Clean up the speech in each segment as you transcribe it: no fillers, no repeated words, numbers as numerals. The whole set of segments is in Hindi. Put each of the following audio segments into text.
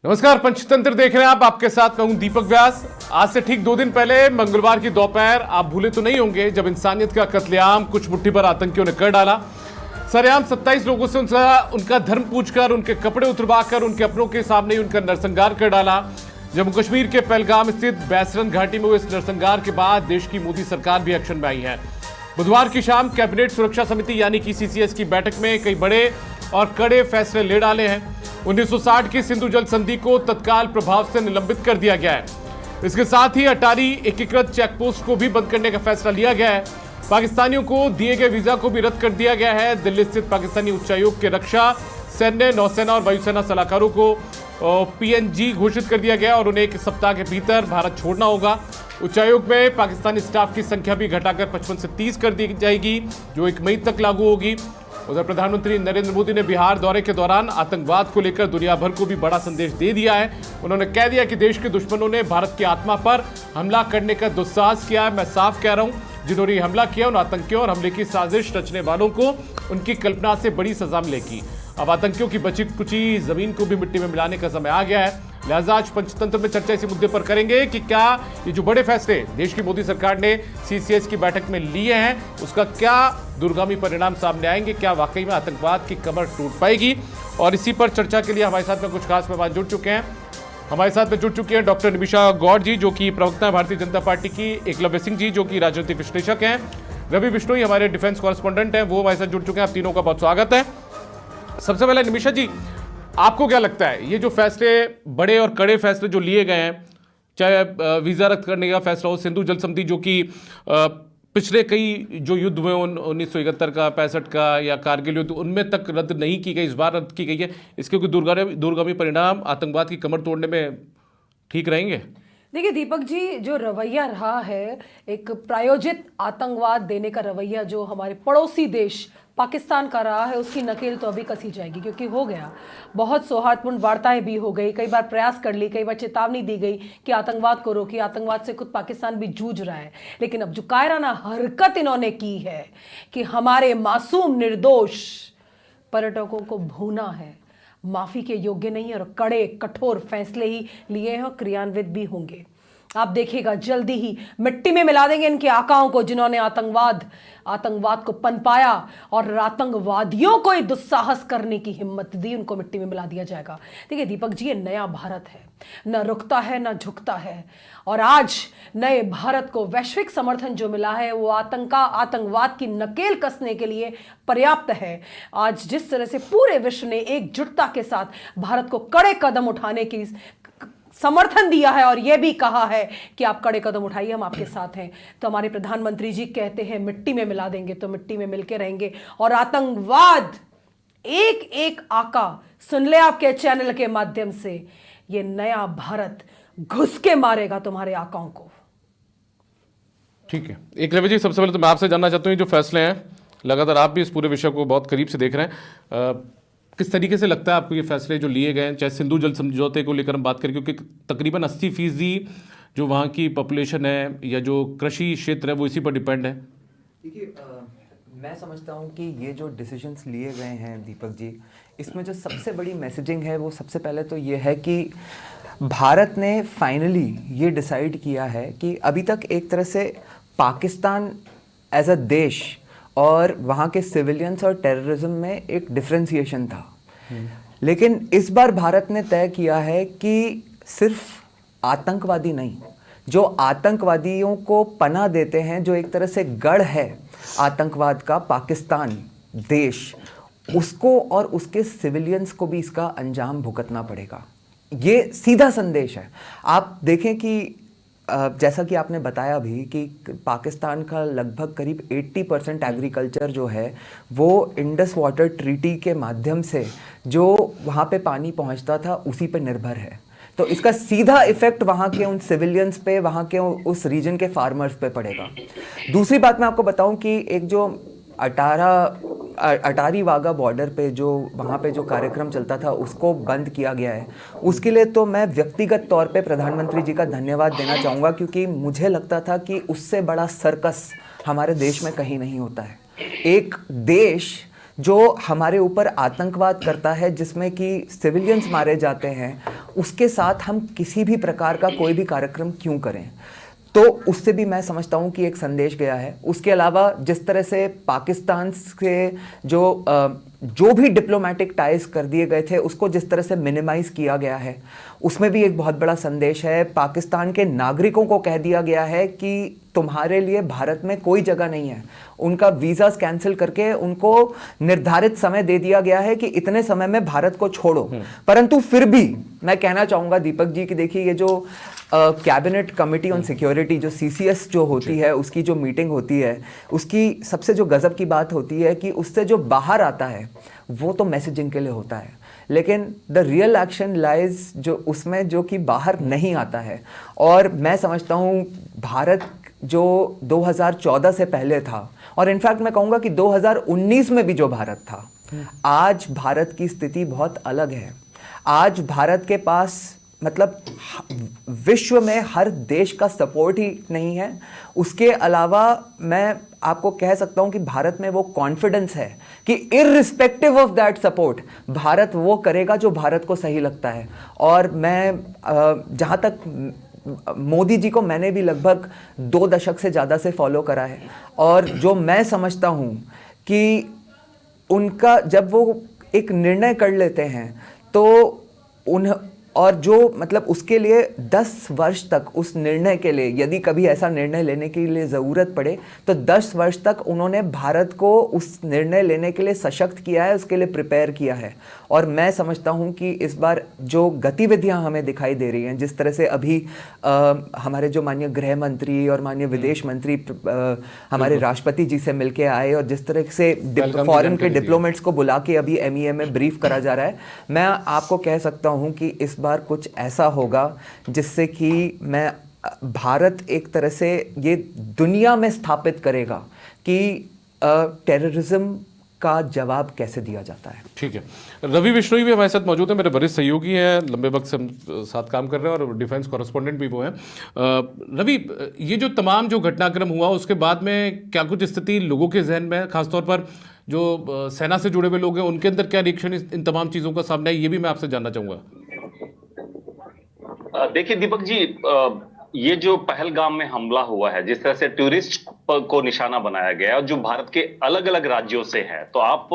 नमस्कार, पंचतंत्र देख रहे हैं आप। आपके साथ मैं हूं दीपक व्यास। आज से ठीक 2 दिन पहले मंगलवार की दोपहर आप भूले तो नहीं होंगे जब इंसानियत का कत्लेआम कुछ मुट्ठी भर आतंकियों ने कर डाला। सरेआम 27 लोगों से उनका धर्म पूछकर, उनके कपड़े उतरवाकर, उनके अपनों के सामने उनका नरसंहार कर डाला। जम्मू कश्मीर के पहलगाम स्थित बैसरन घाटी में हुए इस नरसंहार के बाद देश की मोदी सरकार भी एक्शन में आई है। बुधवार की शाम कैबिनेट सुरक्षा समिति यानी कि सीसीएस की बैठक में कई बड़े और कड़े फैसले ले डाले हैं। 1960 की सिंधु जल संधि को तत्काल प्रभाव से निलंबित कर दिया गया है। इसके साथ ही अटारी एकीकृत चेकपोस्ट को भी बंद करने का फैसला लिया गया है। पाकिस्तानियों को दिए गए वीजा को भी रद्द कर दिया गया है। दिल्ली स्थित पाकिस्तानी उच्चायोग के रक्षा, सैन्य, नौसेना और वायुसेना सलाहकारों को पीएनजी घोषित कर दिया गया और उन्हें 1 सप्ताह के भीतर भारत छोड़ना होगा। उच्चायोग में पाकिस्तानी स्टाफ की संख्या भी घटाकर 55 से 30 कर दी जाएगी, जो 1 मई तक लागू होगी। उधर प्रधानमंत्री नरेंद्र मोदी ने बिहार दौरे के दौरान आतंकवाद को लेकर दुनिया भर को भी बड़ा संदेश दे दिया है। उन्होंने कह दिया कि देश के दुश्मनों ने भारत की आत्मा पर हमला करने का दुस्साहस किया है। मैं साफ कह रहा हूं, जिन्होंने हमला किया उन आतंकियों और हमले की साजिश रचने वालों को उनकी कल्पना से बड़ी सजा मिलेगी। अब आतंकियों की बची कुची जमीन को भी मिट्टी में मिलाने का समय आ गया है। लिहाजा आज पंचतंत्र में चर्चा इसी मुद्दे पर करेंगे कि क्या ये जो बड़े फैसले देश की मोदी सरकार ने सीसीएस की बैठक में लिए हैं, उसका क्या दूरगामी परिणाम सामने आएंगे, क्या वाकई में आतंकवाद की कमर टूट पाएगी। और इसी पर चर्चा के लिए हमारे साथ में कुछ खास मेहमान जुड़ चुके हैं। हमारे साथ में जुड़ चुके हैं डॉक्टर निमिषा गौड़ जी, जो कि प्रवक्ता है भारतीय जनता पार्टी की, एकलव्य सिंह जी, जो कि राजनीतिक विश्लेषक हैं, रवि बिश्नोई हमारे डिफेंस कॉरेस्पॉन्डेंट हैं, वो हमारे साथ जुड़ चुके हैं। आप तीनों का बहुत स्वागत है। सबसे पहले निमिषा जी, आपको क्या लगता है ये जो फैसले, बड़े और कड़े फैसले जो लिए गए हैं, चाहे वीजा रद्द करने का फैसला हो, सिंधु जल संधि जो कि पिछले कई जो युद्ध हुए 1971 का, 65 का या कारगिल युद्ध, उनमें तक रद्द नहीं की गई, इस बार रद्द की गई है, इसके कोई दूरगामी परिणाम आतंकवाद की कमर तोड़ने में ठीक रहेंगे? देखिए दीपक जी, जो रवैया रहा है, एक प्रायोजित आतंकवाद देने का रवैया जो हमारे पड़ोसी देश पाकिस्तान का रहा है, उसकी नकेल तो अभी कसी जाएगी, क्योंकि हो गया। बहुत सौहार्दपूर्ण वार्ताएं भी हो गई, कई बार प्रयास कर ली, कई बार चेतावनी दी गई कि आतंकवाद को रोकिए। आतंकवाद से खुद पाकिस्तान भी जूझ रहा है, लेकिन अब जो कायराना हरकत इन्होंने की है कि हमारे मासूम निर्दोष पर्यटकों को भूना है, माफी के योग्य नहीं है। और कड़े कठोर फैसले ही लिए हैं और क्रियान्वित भी होंगे। आप देखिएगा जल्दी ही मिट्टी में मिला देंगे इनके आकाओं को, जिन्होंने आतंकवाद को पनपाया और आतंकवादियों को दुस्साहस करने की हिम्मत दी, उनको मिट्टी में मिला दिया जाएगा। देखिए दीपक जी, ये नया भारत है, न रुकता है न झुकता है। और आज नए भारत को वैश्विक समर्थन जो मिला है, वो आतंकवाद की नकेल कसने के लिए पर्याप्त है। आज जिस तरह से पूरे विश्व ने एकजुटता के साथ भारत को कड़े कदम उठाने की समर्थन दिया है और यह भी कहा है कि आप कड़े कदम उठाइए, हम आपके साथ हैं, तो हमारे प्रधानमंत्री जी कहते हैं मिट्टी में मिला देंगे तो मिट्टी में मिलके रहेंगे। और आतंकवाद एक एक आका, सुन ले आपके चैनल के माध्यम से, ये नया भारत घुस के मारेगा तुम्हारे आकाओं को। ठीक है, एकलव्य जी, सबसे पहले तो मैं आपसे जानना चाहता हूँ, जो फैसले हैं, लगातार आप भी इस पूरे विषय को बहुत करीब से देख रहे हैं, किस तरीके से लगता है आपको ये फैसले जो लिए गए हैं, चाहे सिंधु जल समझौते को लेकर हम बात करें, क्योंकि तकरीबन 80% जो वहाँ की पॉपुलेशन है या जो कृषि क्षेत्र है वो इसी पर डिपेंड है। देखिए, मैं समझता हूँ कि ये जो डिसीजंस लिए गए हैं दीपक जी, इसमें जो सबसे बड़ी मैसेजिंग है वो सबसे पहले तो ये है कि भारत ने फाइनली ये डिसाइड किया है कि अभी तक एक तरह से पाकिस्तान एज अ देश और वहाँ के सिविलियंस और टेररिज्म में एक डिफ्रेंसिएशन था, लेकिन इस बार भारत ने तय किया है कि सिर्फ आतंकवादी नहीं, जो आतंकवादियों को पनाह देते हैं, जो एक तरह से गढ़ है आतंकवाद का पाकिस्तान देश, उसको और उसके सिविलियंस को भी इसका अंजाम भुगतना पड़ेगा। ये सीधा संदेश है। आप देखें कि जैसा कि आपने बताया भी कि पाकिस्तान का लगभग करीब 80% एग्रीकल्चर जो है वो इंडस वाटर ट्रीटी के माध्यम से जो वहाँ पे पानी पहुँचता था उसी पे निर्भर है। तो इसका सीधा इफेक्ट वहाँ के उन सिविलियंस पे, वहाँ के उस रीजन के फार्मर्स पे पड़ेगा। दूसरी बात मैं आपको बताऊँ कि एक जो अटारी वाघा बॉर्डर पे जो वहाँ पे जो कार्यक्रम चलता था उसको बंद किया गया है, उसके लिए तो मैं व्यक्तिगत तौर पे प्रधानमंत्री जी का धन्यवाद देना चाहूँगा, क्योंकि मुझे लगता था कि उससे बड़ा सर्कस हमारे देश में कहीं नहीं होता है। एक देश जो हमारे ऊपर आतंकवाद करता है, जिसमें कि सिविलियंस मारे जाते हैं, उसके साथ हम किसी भी प्रकार का कोई भी कार्यक्रम क्यों करें। तो उससे भी मैं समझता हूँ कि एक संदेश गया है। उसके अलावा जिस तरह से पाकिस्तान से जो भी डिप्लोमेटिक टाइज कर दिए गए थे उसको जिस तरह से मिनिमाइज किया गया है, उसमें भी एक बहुत बड़ा संदेश है। पाकिस्तान के नागरिकों को कह दिया गया है कि तुम्हारे लिए भारत में कोई जगह नहीं है। उनका वीज़ास कैंसिल करके उनको निर्धारित समय दे दिया गया है कि इतने समय में भारत को छोड़ो। परंतु फिर भी मैं कहना चाहूँगा दीपक जी कि देखिए, ये जो कैबिनेट कमेटी ऑन सिक्योरिटी जो CCS जो होती है, उसकी जो मीटिंग होती है, उसकी सबसे जो गजब की बात होती है कि उससे जो बाहर आता है वो तो मैसेजिंग के लिए होता है, लेकिन द रियल एक्शन लाइज जो उसमें जो कि बाहर नहीं आता है। और मैं समझता हूँ भारत जो 2014 से पहले था, और इनफैक्ट मैं कहूँगा कि 2019 में भी जो भारत था, आज भारत की स्थिति बहुत अलग है। आज भारत के पास मतलब विश्व में हर देश का सपोर्ट ही नहीं है, उसके अलावा मैं आपको कह सकता हूं कि भारत में वो कॉन्फिडेंस है कि irrespective of that support Bharat वो करेगा जो भारत को सही लगता है। और मैं जहां तक मोदी जी को मैंने भी लगभग 2 दशक से ज़्यादा से फॉलो करा है, और जो मैं समझता हूं कि उनका जब वो एक निर्णय कर लेते हैं तो और जो मतलब उसके लिए 10 वर्ष तक उस निर्णय के लिए, यदि कभी ऐसा निर्णय लेने के लिए ज़रूरत पड़े तो 10 वर्ष तक उन्होंने भारत को उस निर्णय लेने के लिए सशक्त किया है, उसके लिए प्रिपेयर किया है। और मैं समझता हूं कि इस बार जो गतिविधियां हमें दिखाई दे रही हैं, जिस तरह से अभी हमारे जो माननीय गृह मंत्री और माननीय विदेश मंत्री हमारे राष्ट्रपति जी से मिलके आए, और जिस तरह से फॉरेन के डिप्लोमेट्स को बुला के अभी MEA में ब्रीफ करा जा रहा है, मैं आपको कह सकता हूं कि इस बार कुछ ऐसा होगा जिससे कि भारत एक तरह से ये दुनिया में स्थापित करेगा कि टेररिज्म का जवाब कैसे दिया जाता है। ठीक है, रवि बिश्नोई भी हमारे साथ मौजूद है, मेरे वरिष्ठ सहयोगी हैं, लंबे वक्त से हम साथ काम कर रहे हैं और डिफेंस कॉरेस्पॉन्डेंट भी वो हैं। रवि, ये जो तमाम जो घटनाक्रम हुआ उसके बाद में क्या कुछ स्थिति लोगों के जहन में, खासतौर पर जो सेना से जुड़े हुए लोग हैं, उनके अंदर क्या रिएक्शन इन तमाम चीज़ों का सामने है, ये भी मैं आपसे जानना चाहूँगा। देखिए दीपक जी, ये जो पहलगाम में हमला हुआ है, जिस तरह से टूरिस्ट को निशाना बनाया गया है और जो भारत के अलग अलग राज्यों से है, तो आप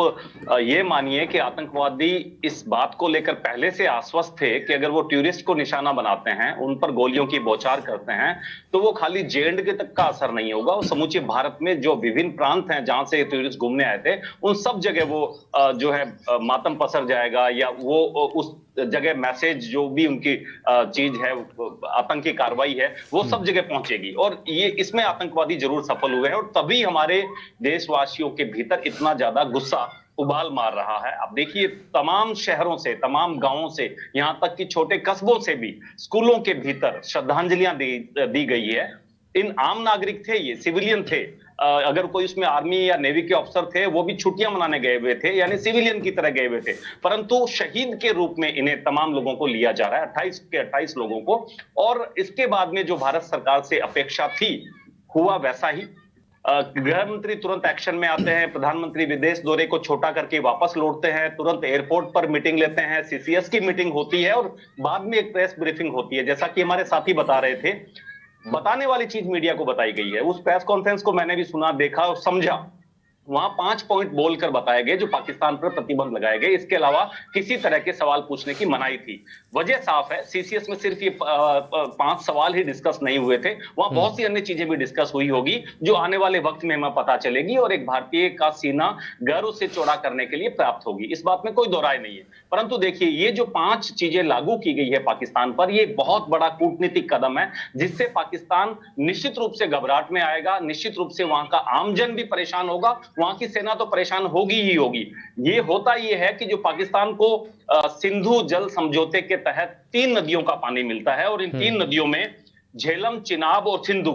ये मानिए कि आतंकवादी इस बात को लेकर पहले से आश्वस्त थे कि अगर वो टूरिस्ट को निशाना बनाते हैं, उन पर गोलियों की बौछार करते हैं, तो वो खाली J&K तक का असर नहीं होगा, वो समूचे भारत में जो विभिन्न प्रांत हैं जहां से टूरिस्ट घूमने आए थे, उन सब जगह वो जो है मातम पसर जाएगा, या वो उस जगह मैसेज जो भी उनकी चीज है, आतंकी कार्रवाई है, वो सब जगह पहुंचेगी। और ये इसमें आतंकवादी जरूर सफल हुए हैं, और तभी हमारे देशवासियों के भीतर इतना ज्यादा गुस्सा उबाल मार रहा है। अब देखिए, तमाम शहरों से, तमाम गांवों से, यहां तक कि छोटे कस्बों से भी स्कूलों के भीतर श्रद्धांजलियां दी गई है। इन आम नागरिक थे, ये सिविलियन थे, अगर कोई उसमें आर्मी या नेवी के अफसर थे, वो भी छुट्टियां मनाने गए हुए थे, यानी सिविलियन की तरह गए हुए थे, परंतु शहीद के रूप में इन्हें तमाम लोगों को लिया जा रहा है, 28 के 28 लोगों को। और इसके बाद में जो भारत सरकार से अपेक्षा थी, हुआ वैसा ही। गृह मंत्री तुरंत एक्शन में आते हैं, प्रधानमंत्री विदेश दौरे को छोटा करके वापस लौटते हैं, तुरंत एयरपोर्ट पर मीटिंग लेते हैं, CCS की मीटिंग होती है, और बाद में एक प्रेस ब्रीफिंग होती है। जैसा कि हमारे साथी बता रहे थे, बताने वाली चीज मीडिया को बताई गई है। उस प्रेस कॉन्फ्रेंस को मैंने भी सुना, देखा और समझा। वहां 5 पॉइंट बोलकर बताए गए जो पाकिस्तान पर प्रतिबंध लगाए गए, इसके अलावा किसी तरह के सवाल पूछने की मनाही थी। वजह साफ है, CCS में सिर्फ ये 5 सवाल ही डिस्कस नहीं हुए थे, वहां बहुत सी अन्य चीजें भी डिस्कस हुई होगी जो आने वाले वक्त में हमें पता चलेगी, और एक भारतीय का सीना गर्व से चौड़ा करने के लिए प्राप्त होगी, इस बात में कोई दो राय नहीं है। परंतु देखिए, ये जो 5 चीजें लागू की गई है पाकिस्तान पर, ये बहुत बड़ा कूटनीतिक कदम है, जिससे पाकिस्तान निश्चित रूप से घबराहट में आएगा, निश्चित रूप से वहां का आमजन भी परेशान होगा, वहां की सेना तो परेशान होगी ही होगी। ये होता ये है कि जो पाकिस्तान को सिंधु जल समझौते के तहत 3 नदियों का पानी मिलता है, और इन 3 नदियों में झेलम, चिनाब और सिंधु,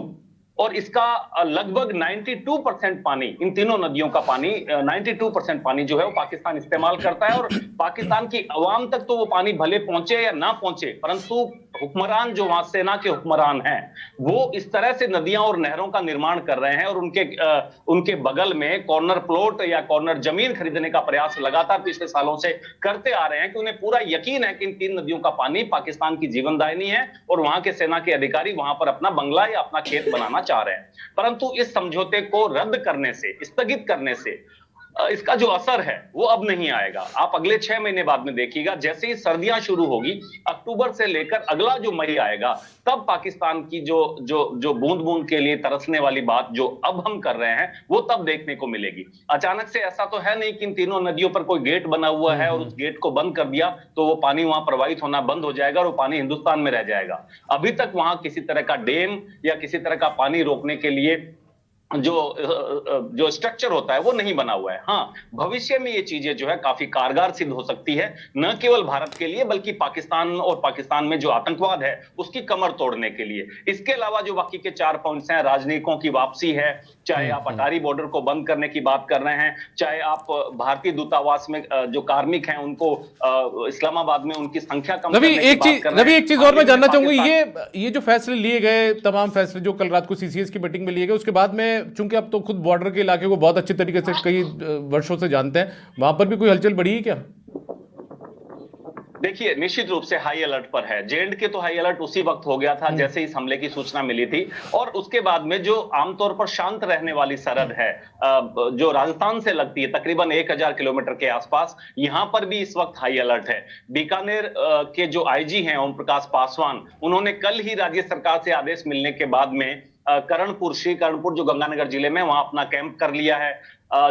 और इसका लगभग 92% पानी, इन तीनों नदियों का पानी 92% पानी जो है वो पाकिस्तान इस्तेमाल करता है। और पाकिस्तान की अवाम तक तो वो पानी भले पहुंचे या ना पहुंचे, परंतु हुक्मरान जो वहां सेना के हुक्मरान हैं वो इस तरह से नदियां और नहरों का निर्माण कर रहे हैं और उनके बगल में कॉर्नर प्लॉट या कॉर्नर जमीन खरीदने का प्रयास लगातार पिछले सालों से करते आ रहे हैं कि उन्हें पूरा यकीन है कि इन तीन नदियों का पानी पाकिस्तान की जीवनदायिनी है और वहां के सेना के अधिकारी वहां पर अपना बंगला या अपना खेत बनाना चाह रहे हैं। परंतु इस समझौते को रद्द करने से, स्थगित करने से इसका जो असर है वो अब नहीं आएगा। आप अगले 6 महीने बाद में देखिएगा, जैसे ही सर्दियां शुरू होगी, अक्टूबर से लेकर अगला जो मई आएगा, तब पाकिस्तान की जो बूंद बूंद के लिए तरसने वाली बात जो अब हम कर रहे हैं वो तब देखने को मिलेगी। अचानक से ऐसा तो है नहीं कि इन तीनों नदियों पर कोई गेट बना हुआ है और उस गेट को बंद कर दिया तो वो पानी वहां प्रवाहित होना बंद हो जाएगा और वो पानी हिंदुस्तान में रह जाएगा। अभी तक वहां किसी तरह का डैम या किसी तरह का पानी रोकने के लिए जो स्ट्रक्चर होता है वो नहीं बना हुआ है। हाँ, भविष्य में ये चीजें जो है काफी कारगर सिद्ध हो सकती है, न केवल भारत के लिए बल्कि पाकिस्तान और पाकिस्तान में जो आतंकवाद है उसकी कमर तोड़ने के लिए। इसके अलावा जो बाकी के 4 पॉइंट्स हैं, राजनयिकों की वापसी है, चाहे आप अटारी बॉर्डर को बंद करने की बात कर रहे हैं, चाहे आप भारतीय दूतावास में जो कार्मिक हैं उनको इस्लामाबाद में उनकी संख्या कम करने की बात कर रहे हैं। रवि, एक चीज और मैं जानना चाहूंगा, ये जो फैसले लिए गए, तमाम फैसले जो कल रात को सीसीएस की मीटिंग में लिए गए, उसके बाद में चूंकि आप तो खुद बॉर्डर के इलाके को बहुत अच्छे तरीके से कई वर्षों से जानते हैं, वहां पर भी कोई हलचल बढ़ी है क्या? देखिए, निश्चित रूप से हाई अलर्ट पर है। जे.एंड.के तो हाई अलर्ट उसी वक्त हो गया था जैसे इस हमले की सूचना मिली थी, और उसके बाद में जो आमतौर पर शांत रहने वाली सरहद है जो राजस्थान से लगती है तकरीबन 1000 किलोमीटर के आसपास, यहां पर भी इस वक्त हाई अलर्ट है। बीकानेर के जो आईजी हैं ओम प्रकाश पासवान, उन्होंने कल ही राज्य सरकार से आदेश मिलने के बाद में श्री करणपुर जो गंगानगर जिले में, वहां अपना कैंप कर लिया है।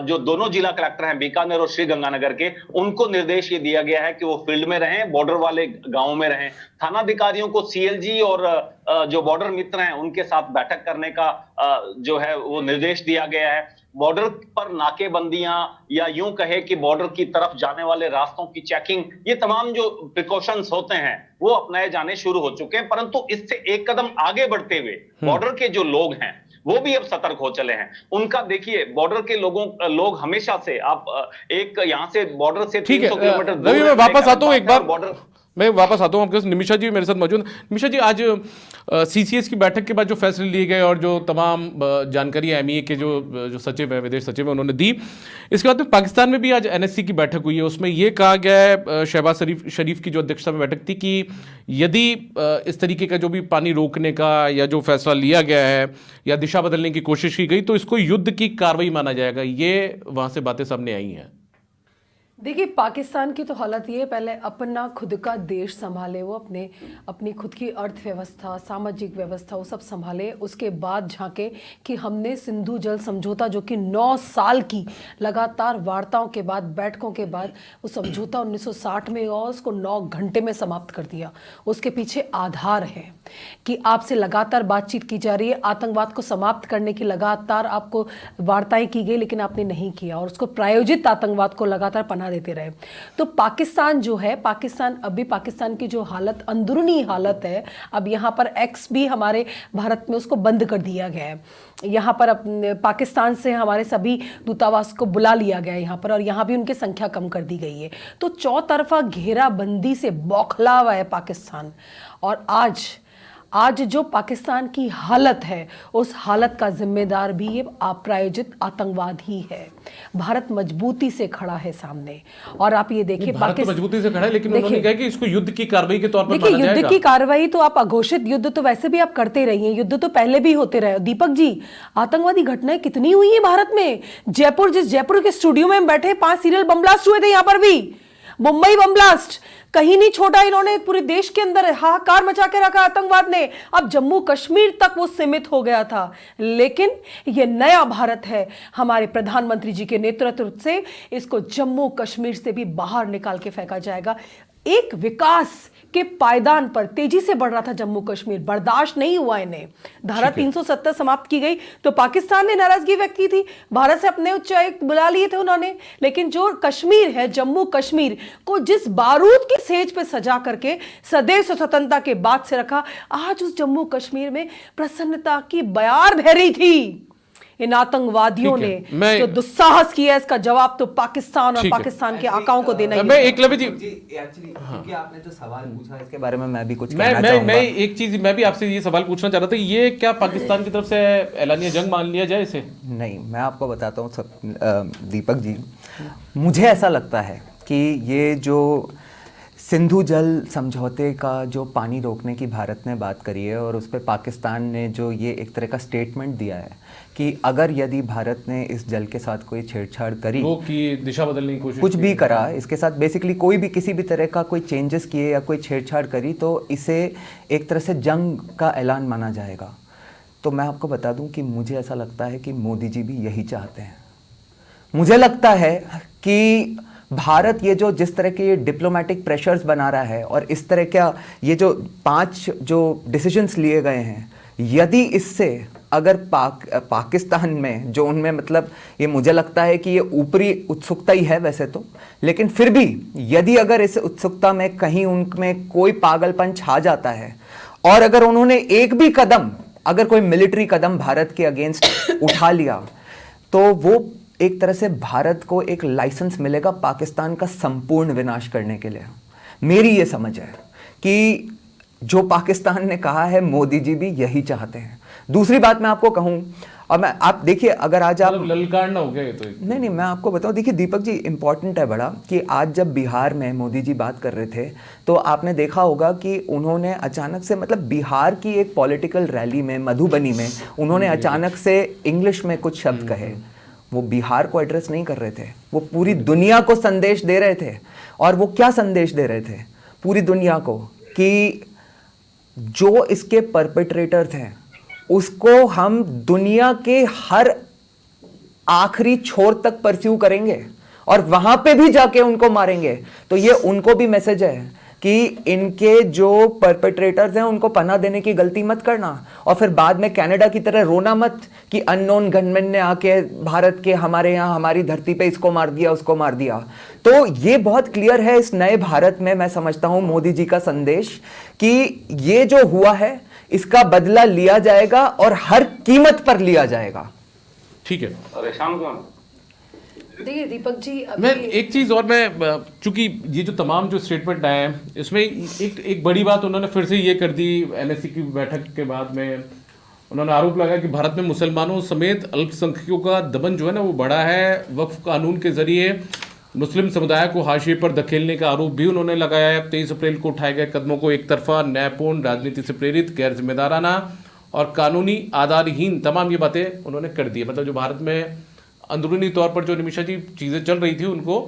जो दोनों जिला कलेक्टर हैं बीकानेर और श्री गंगानगर के, उनको निर्देश ये दिया गया है कि वो फील्ड में रहें, बॉर्डर वाले गांवों में रहें। थानाधिकारियों को सीएलजी और जो बॉर्डर मित्र हैं उनके साथ बैठक करने का जो है वो निर्देश दिया गया है। बॉर्डर पर नाकेबंदियां या यूं कहे कि बॉर्डर की तरफ जाने वाले रास्तों की चेकिंग, ये तमाम जो प्रिकॉशंस होते हैं वो अपनाए जाने शुरू हो चुके हैं। परंतु इससे एक कदम आगे बढ़ते हुए बॉर्डर के जो लोग हैं वो भी अब सतर्क हो चले हैं। उनका देखिए, बॉर्डर के लोग हमेशा से, आप एक यहां से बॉर्डर से 300 किलोमीटर दूर, मैं वापस आता हूं, एक बार बॉर्डर मैं वापस आता हूं आपके पास। निमिषा जी मेरे साथ मौजूद। निमिषा जी, आज सीसीएस की बैठक के बाद जो फैसले लिए गए और जो तमाम जानकारी एमईए के जो सचिव है, विदेश सचिव है, उन्होंने दी, इसके बाद में पाकिस्तान में भी आज एनएससी की बैठक हुई है। उसमें यह कहा गया है, शहबाज शरीफ की जो अध्यक्षता में बैठक थी, कि यदि इस तरीके का जो भी पानी रोकने का या जो फैसला लिया गया है या दिशा बदलने की कोशिश की गई तो इसको युद्ध की कार्रवाई माना जाएगा। ये वहां से बातें सामने आई हैं। देखिए, पाकिस्तान की तो हालत ये है, पहले अपना खुद का देश संभाले, वो अपनी खुद की अर्थव्यवस्था, सामाजिक व्यवस्था, वो सब संभाले, उसके बाद झांके कि हमने सिंधु जल समझौता, जो कि 9 साल की लगातार वार्ताओं के बाद, बैठकों के बाद, वो समझौता 1960 में हुआ, उसको 9 घंटे में समाप्त कर दिया। उसके पीछे आधार है कि आपसे लगातार बातचीत की जा रही है, आतंकवाद को समाप्त करने की लगातार आपको वार्ताएं की गई, लेकिन आपने नहीं किया, और उसको प्रायोजित आतंकवाद को लगातार पनाह देते रहे। तो पाकिस्तान जो है, पाकिस्तान की जो हालत, अंदरूनी हालत है, अब यहाँ पर एक्स भी हमारे भारत में उसको बंद कर दिया गया है। यहाँ पर पाकिस्तान से हमारे सभी दूतावास को बुला लिया गया है यहाँ पर, और यहाँ भी उनकी संख्या कम कर दी गई है। तो चौतरफा घेराबंदी से बौखला हुआ है पाकिस्तान। और आज जो पाकिस्तान की हालत है, उस हालत का जिम्मेदार भी ये अप्रायोजित आतंकवाद ही है। भारत मजबूती से खड़ा है सामने, और आप ये देखिए, भारत तो मजबूती से खड़ा है, लेकिन उन्होंने कहा कि इसको युद्ध की कार्रवाई के तौर पर देखिए, माना जाएगा। युद्ध की कार्रवाई तो आप, अघोषित युद्ध तो वैसे भी आप करते रहिए, युद्ध तो पहले भी होते रहे। दीपक जी, आतंकवादी घटनाएं कितनी हुई है भारत में। जिस जयपुर के स्टूडियो में हम बैठे, 5 सीरियल बम ब्लास्ट हुए थे यहाँ पर भी, मुंबई बम ब्लास्ट, कहीं नहीं छोड़ा इन्होंने, पूरे देश के अंदर हाहाकार मचा के रखा आतंकवाद ने। अब जम्मू कश्मीर तक वो सीमित हो गया था, लेकिन ये नया भारत है हमारे प्रधानमंत्री जी के नेतृत्व से, इसको जम्मू कश्मीर से भी बाहर निकाल के फेंका जाएगा। एक विकास के पायदान पर तेजी से बढ़ रहा था जम्मू कश्मीर, बर्दाश्त नहीं हुआ इन्हें। धारा 370 समाप्त की गई तो पाकिस्तान ने नाराजगी व्यक्त की थी, भारत से अपने उच्चायुक्त बुला लिए थे उन्होंने, लेकिन जो कश्मीर है, जम्मू कश्मीर को जिस बारूद की सेज पे सजा करके सदैव स्वतंत्रता के बाद से रखा, आज उस जम्मू कश्मीर में प्रसन्नता की बयार बह रही थी। इन आतंकवादियों ने जो दुस्साहस किया, इसका जवाब तो पाकिस्तान और पाकिस्तान के आकाओं को देना ही मैं एकलव्य जी एक्चुअली क्योंकि आपने जो सवाल पूछा इसके बारे में मैं भी कुछ मैं एक चीज मैं भी आपसे ये सवाल पूछना चाह रहा था, ये क्या पाकिस्तान की तरफ से ऐलानिया जंग मान लिया जाए इसे? नहीं, मैं आपको बताता हूँ दीपक जी, मुझे ऐसा लगता है कि ये जो सिंधु जल समझौते का जो पानी रोकने की भारत ने बात करी है और उस पर पाकिस्तान ने जो ये एक तरह का स्टेटमेंट दिया है कि अगर यदि भारत ने इस जल के साथ कोई छेड़छाड़ करी, वो की दिशा बदलने की कोशिश, कुछ भी करा, इसके साथ बेसिकली कोई भी किसी भी तरह का कोई चेंजेस किए या कोई छेड़छाड़ करी, तो इसे एक तरह से जंग का ऐलान माना जाएगा। तो मैं आपको बता दूं कि मुझे ऐसा लगता है कि मोदी जी भी यही चाहते हैं। मुझे लगता है कि भारत ये जो जिस तरह के डिप्लोमेटिक प्रेशर्स बना रहा है और इस तरह का ये जो 5 जो डिसीजंस लिए गए हैं, यदि इससे अगर पाकिस्तान में जो उनमें मतलब ये मुझे लगता है कि ये ऊपरी उत्सुकता ही है वैसे तो, लेकिन फिर भी यदि अगर इस उत्सुकता में कहीं उनमें कोई पागलपन छा जाता है और अगर उन्होंने एक भी कदम, अगर कोई मिलिट्री कदम भारत के अगेंस्ट उठा लिया, तो वो एक तरह से भारत को एक लाइसेंस मिलेगा पाकिस्तान का संपूर्ण विनाश करने के लिए। मेरी ये समझ है कि जो पाकिस्तान ने कहा है, मोदी जी भी यही चाहते हैं। दूसरी बात मैं आपको कहूं, और मैं आप देखिए, अगर आज आप ललकारना हो गया ये तो नहीं, मैं आपको बताऊं, देखिए दीपक जी, इंपॉर्टेंट है बड़ा कि आज जब बिहार में मोदी जी बात कर रहे थे तो आपने देखा होगा कि उन्होंने अचानक से मतलब बिहार की एक पॉलिटिकल रैली में, मधुबनी में, उन्होंने अचानक से इंग्लिश में कुछ शब्द कहे। वो बिहार को एड्रेस नहीं कर रहे थे, वो पूरी दुनिया को संदेश दे रहे थे। और वो क्या संदेश दे रहे थे पूरी दुनिया को? कि जो इसके परपेट्रेटर्स हैं उसको हम दुनिया के हर आखिरी छोर तक परस्यू करेंगे और वहां पे भी जाके उनको मारेंगे। तो ये उनको भी मैसेज है कि इनके जो परपेट्रेटर्स हैं उनको पनाह देने की गलती मत करना और फिर बाद में कनाडा की तरह रोना मत कि अननोन गनमैन ने आके भारत के हमारे यहाँ हमारी धरती पे इसको मार दिया, उसको मार दिया। तो ये बहुत क्लियर है इस नए भारत में, मैं समझता हूं मोदी जी का संदेश कि ये जो हुआ है इसका बदला लिया जाएगा और हर कीमत पर लिया जाएगा। ठीक है, अरे शाम को देखिए दीपक जी, मैं एक चीज और, मैं चूंकि ये जो तमाम जो स्टेटमेंट आए हैं इसमें एक बड़ी बात उन्होंने फिर से ये कर दी एनएससी की बैठक के बाद में, उन्होंने आरोप लगाया कि भारत में मुसलमानों समेत अल्पसंख्यकों का दमन जो है ना वो बढ़ा है। वक्फ कानून के जरिए मुस्लिम समुदाय को हाशिए पर धकेलने का आरोप भी उन्होंने लगाया है। 23 अप्रैल को उठाए गए कदमों को एक तरफा, न्यायपूर्ण, राजनीति से प्रेरित, गैर जिम्मेदाराना और कानूनी आधारहीन तमाम ये बातें उन्होंने कर दी। मतलब जो भारत में अंदरूनी तौर पर जो निमिषा जी चीजें चल रही थी उनको,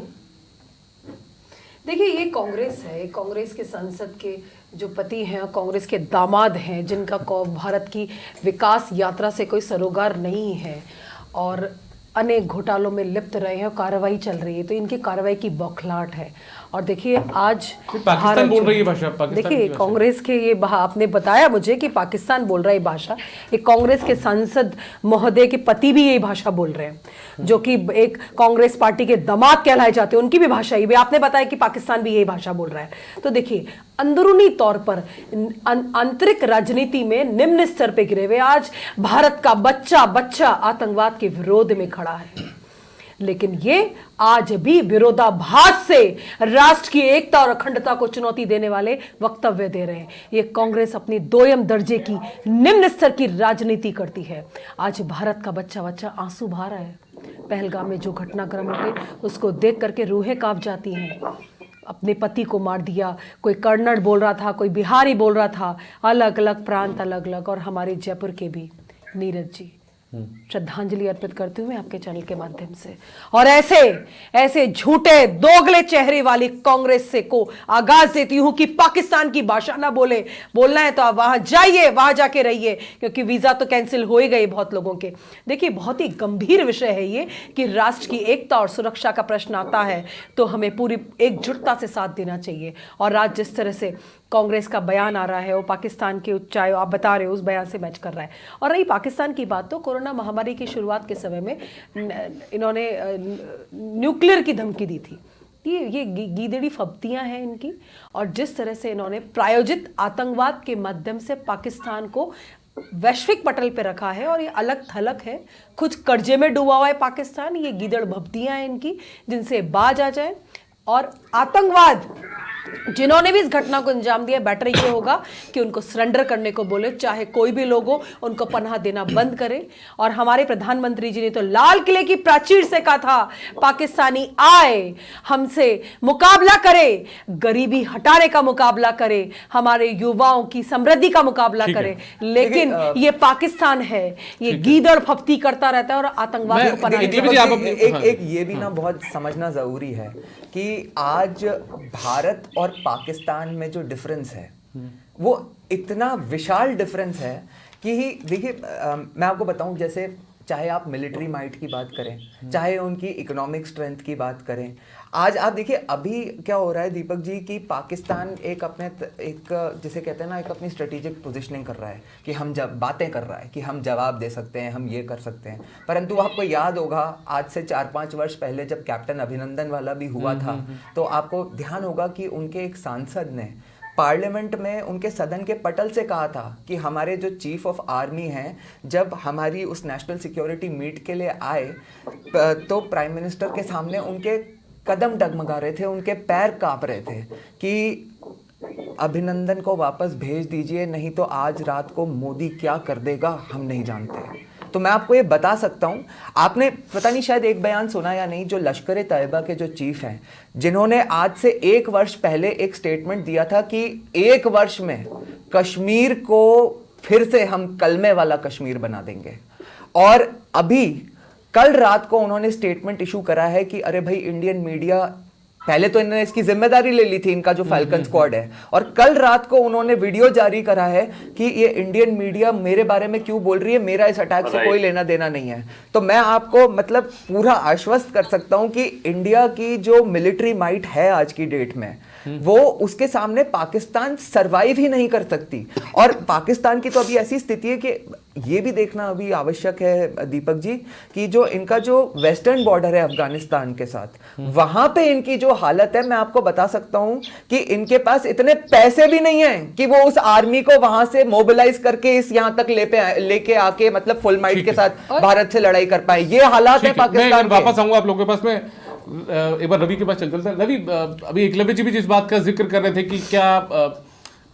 देखिए ये कांग्रेस है, कांग्रेस के संसद के जो पति हैं, कांग्रेस के दामाद हैं, जिनका भारत की विकास यात्रा से कोई सरोकार नहीं है और अनेक घोटालों में लिप्त रहे हैं, कार्रवाई चल रही है, तो इनकी कार्रवाई की बौखलाहट है। और देखिए आज पाकिस्तान बोल रही है भाषा, देखिए कांग्रेस के ये आपने बताया मुझे कि पाकिस्तान बोल रहा है भाषा, एक कांग्रेस के सांसद महोदय के पति भी यही भाषा बोल रहे हैं, जो कि एक कांग्रेस पार्टी के दामाद कहलाए जाते हैं, उनकी भी भाषा ही, आपने बताया कि पाकिस्तान भी यही भाषा बोल रहा है। तो देखिए अंदरूनी तौर पर आंतरिक राजनीति में निम्न स्तर पे गिरे हुए आज भारत का बच्चा आतंकवाद के विरोध में खड़ा है, लेकिन ये आज भी विरोधाभास से राष्ट्र की एकता और अखंडता को चुनौती देने वाले वक्तव्य दे रहे हैं। ये कांग्रेस अपनी दोयम दर्जे की निम्न स्तर की राजनीति करती है। आज भारत का बच्चा आंसू बहा रहा है। पहलगाम में जो घटनाक्रम घटे उसको देख करके रूहें कांप जाती हैं। अपने पति को मार दिया, कोई कन्नड़ बोल रहा था, कोई बिहारी बोल रहा था, अलग अलग प्रांत अलग अलग, और हमारे जयपुर के भी नीरज जी श्रद्धांजलि अर्पित करती हूं मैं आपके चैनल के माध्यम से। और ऐसे ऐसे झूठे दोगले चेहरे वाली कांग्रेस से को आगाज देती हूं कि पाकिस्तान की भाषा ना बोले, बोलना है तो आप वहां जाइए, वहां जाके रहिए, क्योंकि वीजा तो कैंसिल हो ही गए बहुत लोगों के। देखिए, बहुत ही गंभीर विषय है ये कि राष्ट्र की एकता और सुरक्षा का प्रश्न आता है तो हमें पूरी एकजुटता से साथ देना चाहिए। और आज जिस तरह से कांग्रेस का बयान आ रहा है वो पाकिस्तान के उच्चायो आप बता रहे हो उस बयान से मैच कर रहा है। और रही पाकिस्तान की बात, तो कोरोना महामारी की शुरुआत के समय में इन्होंने न्यूक्लियर की धमकी दी थी। ये गीदड़ी फब्तियां हैं इनकी। और जिस तरह से इन्होंने प्रायोजित आतंकवाद के माध्यम से पाकिस्तान को वैश्विक पटल पे रखा है और ये अलग थलग है, कुछ कर्जे में डूबा हुआ है पाकिस्तान। ये गीदड़ भब्तियां हैं इनकी, जिनसे बाज आ जाए। और आतंकवाद जिन्होंने भी इस घटना को अंजाम दिया, बेटर ये होगा कि उनको सरेंडर करने को बोले, चाहे कोई भी लोग हो, उनको पनाह देना बंद करें। और हमारे प्रधानमंत्री जी ने तो लाल किले की प्राचीर से कहा था, पाकिस्तानी आए हमसे मुकाबला करे, गरीबी हटाने का मुकाबला करे, हमारे युवाओं की समृद्धि का मुकाबला करे। लेकिन ये पाकिस्तान है, ये गीदड़ फप्ती करता रहता है और आतंकवाद को पनाह देता है। एक ये भी ना बहुत समझना जरूरी है कि आज भारत और पाकिस्तान में जो डिफरेंस है वो इतना विशाल डिफरेंस है कि देखिए, मैं आपको बताऊं, जैसे चाहे आप मिलिट्री माइट की बात करें, चाहे उनकी इकोनॉमिक स्ट्रेंथ की बात करें, आज आप देखिए अभी क्या हो रहा है दीपक जी कि पाकिस्तान एक जिसे कहते हैं ना, एक अपनी स्ट्रेटेजिक पोजीशनिंग कर रहा है कि हम जब बातें कर रहा है कि हम जवाब दे सकते हैं, हम ये कर सकते हैं। परंतु आपको याद होगा आज से 4-5 वर्ष पहले जब कैप्टन अभिनंदन वाला भी हुआ था, तो आपको ध्यान होगा कि उनके एक सांसद ने पार्लियामेंट में उनके सदन के पटल से कहा था कि हमारे जो चीफ ऑफ आर्मी हैं, जब हमारी उस नेशनल सिक्योरिटी मीट के लिए आए तो प्राइम मिनिस्टर के सामने उनके कदम डगमगा रहे थे, उनके पैर कांप रहे थे कि अभिनंदन को वापस भेज दीजिए, नहीं तो आज रात को मोदी क्या कर देगा हम नहीं जानते। तो मैं आपको ये बता सकता हूं, आपने पता नहीं शायद एक बयान सुना या नहीं, जो लश्कर तैयबा के जो चीफ हैं, जिन्होंने आज से 1 वर्ष पहले एक स्टेटमेंट दिया था कि 1 वर्ष में कश्मीर को फिर से हम कलमे वाला कश्मीर बना देंगे। और अभी कल रात को उन्होंने स्टेटमेंट इशू करा है कि अरे भाई, इंडियन मीडिया, पहले तो इन्होंने इसकी जिम्मेदारी ले ली थी, इनका जो फाल्कन स्क्वाड है, और कल रात को उन्होंने वीडियो जारी करा है कि ये इंडियन मीडिया मेरे बारे में क्यों बोल रही है, मेरा इस अटैक से कोई लेना देना नहीं है। तो मैं आपको मतलब पूरा आश्वस्त कर सकता हूं कि इंडिया की जो मिलिट्री माइट है आज की डेट में, वो उसके सामने पाकिस्तान सरवाइव ही नहीं कर सकती। और पाकिस्तान की तो अभी ऐसी स्थिति है कि ये भी देखना अभी आवश्यक है दीपक जी कि जो इनका जो वेस्टर्न बॉर्डर है अफगानिस्तान के साथ, वहां पे इनकी जो हालत है, मैं आपको बता सकता हूं कि इनके पास इतने पैसे भी नहीं हैं कि वो उस आर्मी को वहां से मोबिलाइज करके इस यहां तक लेके आके मतलब फुल माइट के साथ भारत से लड़ाई कर पाए। ये हालात है पाकिस्तान। वापस आऊंगा आप लोगों के पास में, एक बार रवि के पास चलते हैं। रवि, अभी एकलव्य जी भी जिस बात का जिक्र कर रहे थे कि क्या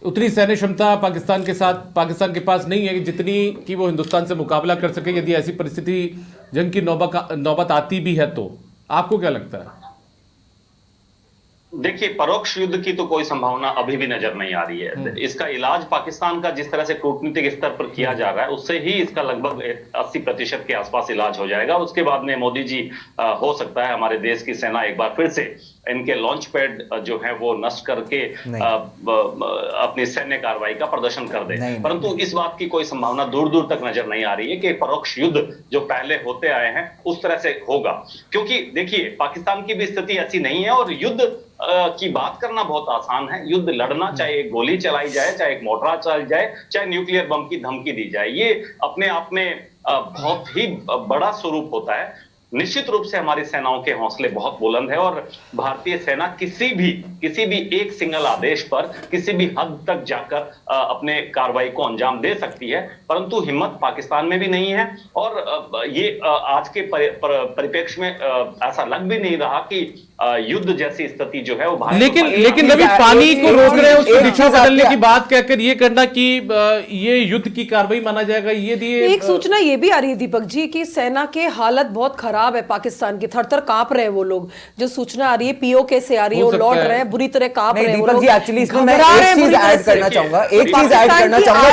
उतनी सैन्य क्षमता पाकिस्तान के पास नहीं है जितनी कि वो हिंदुस्तान से मुकाबला कर सके, यदि ऐसी परिस्थिति जंग की नौबत आती भी है तो आपको क्या लगता है? देखिए, परोक्ष युद्ध की तो कोई संभावना अभी भी नजर नहीं आ रही है। इसका इलाज पाकिस्तान का जिस तरह से कूटनीतिक स्तर पर किया जा रहा है, उससे ही इसका लगभग 80% के आसपास इलाज हो जाएगा। उसके बाद में मोदी जी हो सकता है हमारे देश की सेना एक बार फिर से इनके लॉन्च पैड जो है वो नष्ट करके अपनी सैन्य कार्रवाई का प्रदर्शन कर दे। परंतु इस बात की कोई संभावना दूर दूर तक नजर नहीं आ रही है कि परोक्ष युद्ध जो पहले होते आए हैं उस तरह से होगा। क्योंकि देखिए, पाकिस्तान की भी स्थिति ऐसी नहीं है और युद्ध की बात करना बहुत आसान है। युद्ध लड़ना, चाहे एक गोली चलाई जाए, चाहे एक मोर्टार चलाई जाए, चाहे न्यूक्लियर बम की धमकी दी जाए, ये अपने आप में बहुत ही बड़ा स्वरूप होता है। निश्चित रूप से हमारी सेनाओं के हौसले बहुत बुलंद है और भारतीय सेना किसी भी एक सिंगल आदेश पर किसी भी हद तक जाकर अपने कार्रवाई को अंजाम दे सकती है। परंतु हिम्मत पाकिस्तान में भी नहीं है और ये आज के परिप्रेक्ष्य में ऐसा लग भी नहीं रहा कि युद्ध जैसी स्थिति जो है वो भारत लेकिन रवि, पानी को रोक रहे हैं, उसको दिशा बदलने की बात कहकर ये करना कि ये युद्ध की कार्रवाई माना जाएगा, ये दिए। एक सूचना ये भी आ रही है दीपक जी कि सेना के हालत बहुत खराब है पाकिस्तान की, थर थर कांप रहे हैं वो लोग। जो सूचना आ रही है पीओके से आ रही है, वो लौट रहे हैं, बुरी तरह कांप रहे हैं वो दीपक लोग। जी, एक्चुअली इसमें मैं एक चीज ऐड करना चाहूंगा,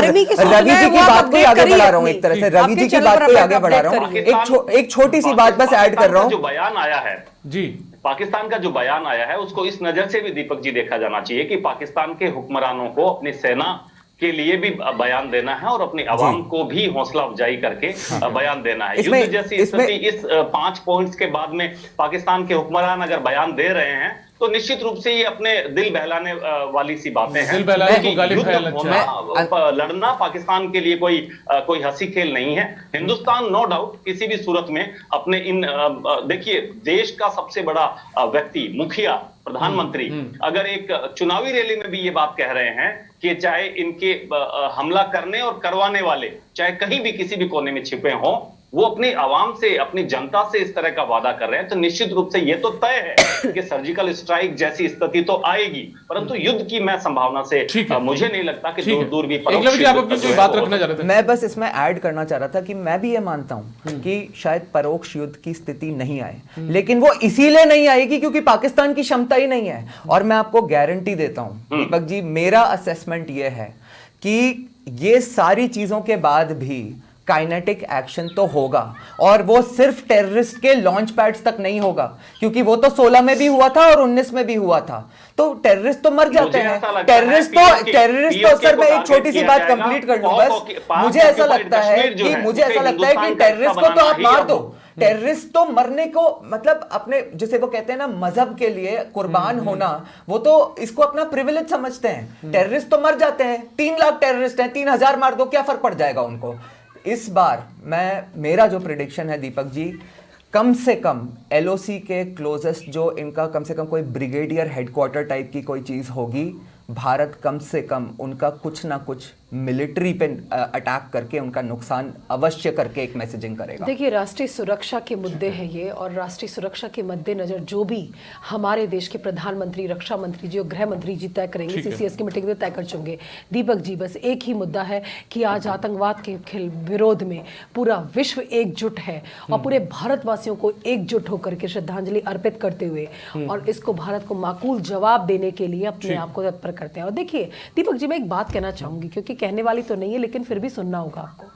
रवि जी की बात को ही आगे बढ़ा रहा हूँ, एक तरह से रवि जी की बात को ही आगे बढ़ा रहा हूँ। एक छोटी सी बात बस ऐड कर रहा हूँ। जो बयान आया है जी, पाकिस्तान का जो बयान आया है उसको इस नजर से भी दीपक जी देखा जाना चाहिए कि पाकिस्तान के हुक्मरानों को अपनी सेना के लिए भी बयान देना है और अपनी आवाम को भी हौसला अफजाई करके बयान देना है। युद्ध जैसी स्थिति इस 5 पॉइंट्स के बाद में पाकिस्तान के हुक्मरान अगर बयान दे रहे हैं तो निश्चित रूप से ये अपने दिल बहलाने वाली सी बातें हैं। दिल बहलाने को गालिब ख्याल लड़ना पाकिस्तान के लिए कोई हंसी खेल नहीं है। हिंदुस्तान नो डाउट किसी भी सूरत में अपने इन देखिए, देश का सबसे बड़ा व्यक्ति, मुखिया, प्रधानमंत्री अगर एक चुनावी रैली में भी ये बात कह रहे हैं कि चाहे इनके हमला करने और करवाने वाले चाहे कहीं भी किसी भी कोने में छिपे हों, वो अपनी आवाम से, अपनी जनता से इस तरह का वादा कर रहे हैं, तो निश्चित रूप से ये तो तय है कि सर्जिकल स्ट्राइक जैसी स्थिति तो आएगी, परंतु युद्ध की मैं संभावना से मुझे नहीं लगता कि दूर भी बात रखना चाह रहे थे। मैं बस इसमें ऐड करना चाह रहा था कि मैं भी ये मानता हूं कि शायद परोक्ष युद्ध की स्थिति नहीं आए, लेकिन वो इसीलिए नहीं आएगी क्योंकि पाकिस्तान की क्षमता ही नहीं है। और मैं आपको गारंटी देता हूं दीपक जी, मेरा असेसमेंट ये है कि ये सारी चीजों के बाद भी काइनेटिक एक्शन तो होगा, और वो सिर्फ टेररिस्ट के लॉन्च पैड्स तक नहीं होगा, क्योंकि वो तो 16 में भी हुआ था और 19 में भी हुआ था। तो टेररिस्ट तो मर जाते हैं, टेररिस्ट तो सर मैं एक छोटी सी बात कंप्लीट कर लूं बस। मुझे ऐसा लगता है कि टेररिस्ट को तो आप मार दो, टेररिस्ट तो मरने को मतलब अपने जिसे वो कहते हैं ना मजहब के लिए कुर्बान होना, वो तो इसको अपना प्रिविलेज समझते हैं। टेररिस्ट तो मर जाते हैं, 3 लाख टेररिस्ट हैं, 3000 मार दो, क्या फर्क पड़ जाएगा उनको। इस बार मेरा जो प्रेडिक्शन है दीपक जी, कम से कम एलओसी के क्लोजेस्ट जो इनका कम से कम कोई ब्रिगेडियर हेडक्वार्टर टाइप की कोई चीज होगी, भारत कम से कम उनका कुछ ना कुछ मिलिट्री पे अटैक करके उनका नुकसान अवश्य करके एक मैसेजिंग करेगा। देखिए, राष्ट्रीय सुरक्षा के मुद्दे हैं ये, और राष्ट्रीय सुरक्षा के मद्देनजर जो भी हमारे देश के प्रधानमंत्री, रक्षा मंत्री जी और गृह मंत्री जी तय करेंगे, सीसीएस की मीटिंग में तय कर चुके। दीपक जी, बस एक ही मुद्दा है कि आज आतंकवाद के विरोध में पूरा विश्व एकजुट है और पूरे भारतवासियों को एकजुट होकर के श्रद्धांजलि अर्पित करते हुए और इसको भारत को माकूल जवाब देने के लिए अपने आप को तत्पर करते हैं। और देखिए दीपक जी, मैं एक बात कहना चाहूंगी, क्योंकि कहने वाली तो नहीं है लेकिन फिर भी सुनना होगा आपको।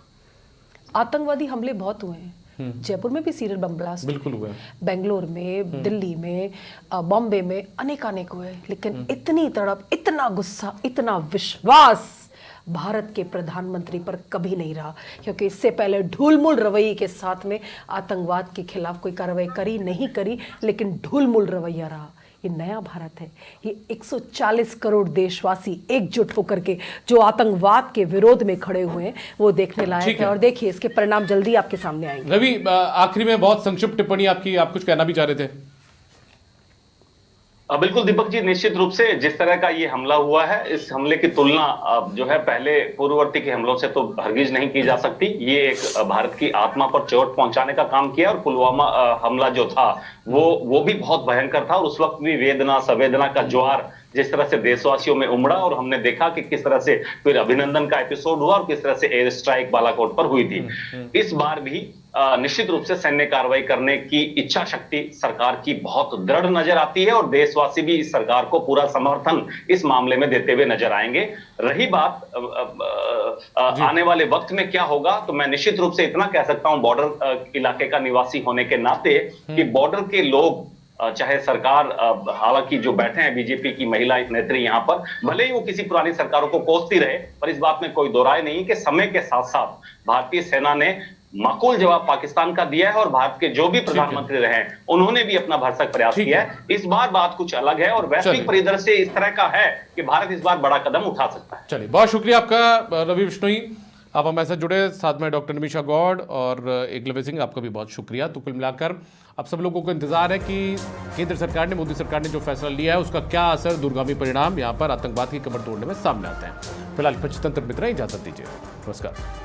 आतंकवादी हमले बहुत हुए हैं, जयपुर में भी सीरियल बम ब्लास्ट बिल्कुल हुआ, बेंगलोर में, दिल्ली में, बॉम्बे में अनेक हुए, लेकिन इतनी तड़प, इतना गुस्सा, इतना विश्वास भारत के प्रधानमंत्री पर कभी नहीं रहा, क्योंकि इससे पहले ढूलमुल रवैये के साथ में आतंकवाद के खिलाफ कोई कार्रवाई करी नहीं करी, लेकिन ढूलमुल रवैया रहा। ये नया भारत है, ये 140 करोड़ देशवासी एकजुट होकर के जो आतंकवाद के विरोध में खड़े हुए हैं, वो देखने लायक है। और देखिए, इसके परिणाम जल्दी आपके सामने आएंगे। रवि, आखिरी में बहुत संक्षिप्त टिप्पणी आपकी, आप कुछ कहना भी चाह रहे थे। बिल्कुल दीपक जी, निश्चित रूप से जिस तरह का ये हमला हुआ है, इस हमले की तुलना जो है पहले पूर्ववर्ती के हमलों से तो हरगिज नहीं की जा सकती। ये एक भारत की आत्मा पर चोट पहुंचाने का काम किया, और पुलवामा हमला जो था वो भी बहुत भयंकर था, और उस वक्त भी वेदना संवेदना का ज्वार जिस तरह से देशवासियों में उमड़ा, और हमने देखा कि किस तरह से फिर अभिनंदन का एपिसोड हुआ और किस तरह से एयर स्ट्राइक बालाकोट पर हुई थी। इस बार भी निश्चित रूप से सैन्य कार्रवाई करने की इच्छा शक्ति सरकार की बहुत दृढ़ नजर आती है, और देशवासी भी इस सरकार को पूरा समर्थन इस मामले में देते हुए नजर आएंगे। रही बात आने वाले वक्त में क्या होगा, तो मैं निश्चित रूप से इतना कह सकता हूं बॉर्डर इलाके का निवासी होने के नाते कि बॉर्डर के लोग, चाहे सरकार हालांकि जो बैठे हैं बीजेपी की महिला नेत्री यहां पर, भले ही वो किसी पुरानी सरकारों को कोसती रहे, पर इस बात में कोई दो राय नहीं कि समय के साथ साथ भारतीय सेना ने माकूल जवाब पाकिस्तान का दिया है, और भारत के जो भी प्रधानमंत्री रहे उन्होंने भी अपना भरसक प्रयास किया है। इस बार बात कुछ अलग है, और वैश्विक परिदृश्य इस तरह का है कि भारत इस बार बड़ा कदम उठा सकता है। चलिए, बहुत शुक्रिया आपका रवि बिश्नोई, आप हमारे साथ जुड़े, साथ में डॉक्टर निमिषा गौड़ और एकलव्य सिंह, आपका भी बहुत शुक्रिया। तो कुल मिलाकर अब सब लोगों को इंतजार है कि केंद्र सरकार ने, मोदी सरकार ने जो फैसला लिया है उसका क्या असर, दूरगामी परिणाम यहाँ पर आतंकवाद की कमर तोड़ने में सामने आते हैं। फिलहाल पंचतंत्र मित्र इजाजत दीजिए, नमस्कार।